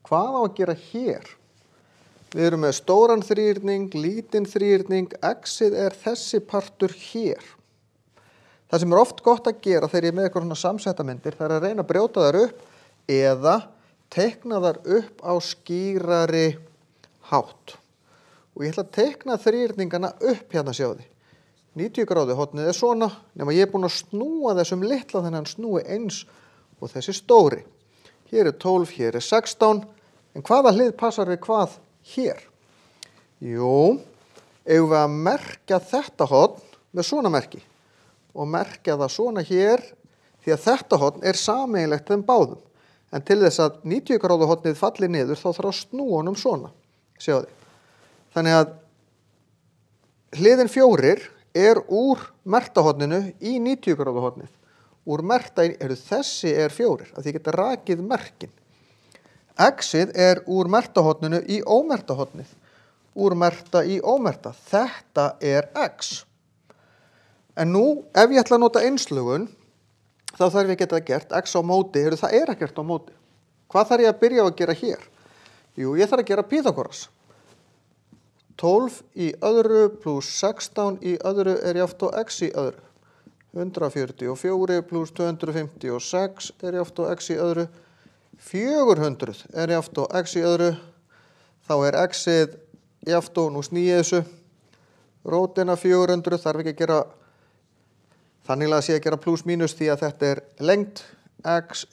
Hvað á að gera hér? Við erum með stóran þríhyrning, lítinn þríhyrning, x-ið þessi partur hér. Það sem oft gott að gera þegar ég með eitthvað svona samsettamyndir, það að reyna að brjóta þær upp eða teikna þær upp á skýrari hátt. Og ég ætla að teikna þríhyrningana upp hérna, sjáðu. 90 gráðu hornið svona, nema ég búinn að snúa þessum litla þannig að hann snúi eins og þessi stóri. Hér 12, hér 16, en hvaða hlið passar við hvað hér? Jú, eigum við að merkja þetta horn með svona merki og merkja það svona hér því að þetta horn sameiginlegt þeim báðum. En til þess að 90 gráðu hornið falli niður þá þarf að snúa honum svona, sjáðu. Þannig að hliðin 4 úr merktahorninu í 90 gráðu hornið. Úr merkta þessi 4, að því geta rakið merkin. X-ið úr merktahorninu í ómerktahornið. Úr merkta í ómerkta. Þetta x. En nú, ef ég ætla að nota einslögun, þá þarf ég að geta gert x á móti. Það ekkert á móti. Hvað þarf ég að byrja á að gera hér? Jú, ég þarf að gera Pýþagóras. 12 í öðru pluss 16 í öðru jafnt á x í öðru. 144 pluss 256 jafnt á x í öðru. 400 jafnt á x í öðru. Þá x-ið jafnt á, nú snýi þessu. Rótina 400 þarf ekki að gera, þannig að sé að gera pluss mínus því að þetta lengd. X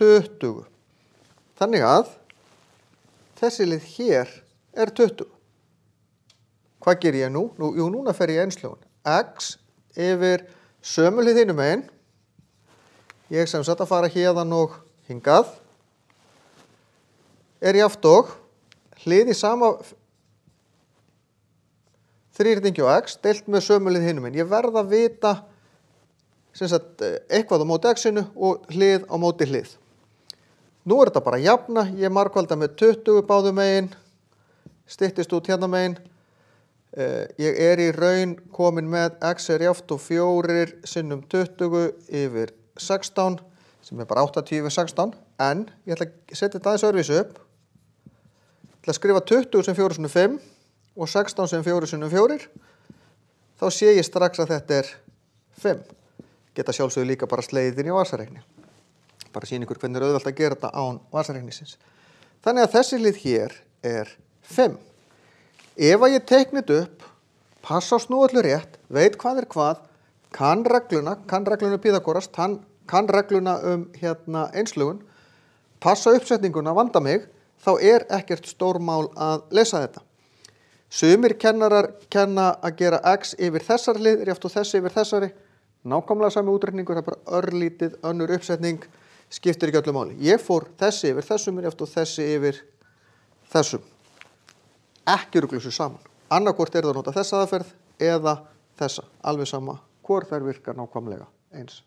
20. Þannig að þessi lið hér 20. Hvað ger ég nú? Jú, núna fer ég einslögun. X yfir sömu hlið hinum megin. Ég sem sagt að fara héðan og hingað. Jafnt og hlið í sama þríhyrningi og x deilt með sömu hlið hinum megin. Ég verð að vita sem sagt, eitthvað á móti x-inu og hlið á móti hlið. Nú þetta bara jafna. Ég margfalda með 20 báðum megin. Styttist út hérna megin. Ég í raun komin með x jafnt og 4 sinnum 20 yfir 16 sem bara 80 yfir 16 en ég ætla að setja þetta aðeins öðruvísi upp. Ég ætla að skrifa 20 sem 4 sinnum 5 og 16 sem 4 sinnum 4. Þá sé ég strax að þetta 5. Geta sjálfsögðu líka bara slegið inn í vasareikni. Bara sýna ykkur hvernig auðvelt að gera þetta án vasareiknisins. Þannig að þessi hlið hér 5. Ef að ég teiknit upp, passa á snúallu rétt, veit hvað hvað, kann regluna Pýþagóras, kann regluna einslögun, passa uppsetninguna, vanda mig, þá ekkert stórmál að lesa þetta. Sumir kennarar kenna að gera x yfir þessar hlið, jafnt og þessi yfir þessari, nákvæmlega sami útreikningur, það bara örlítið önnur uppsetning, skiptir ekki öllu máli. Ég fór þessi yfir þessum, jafnt og þessi yfir þessum. Ekki rugla þessu saman. Annarkvort það að nota þessa aðferð eða þessa. Alveg sama hvor þær virkar nákvæmlega eins.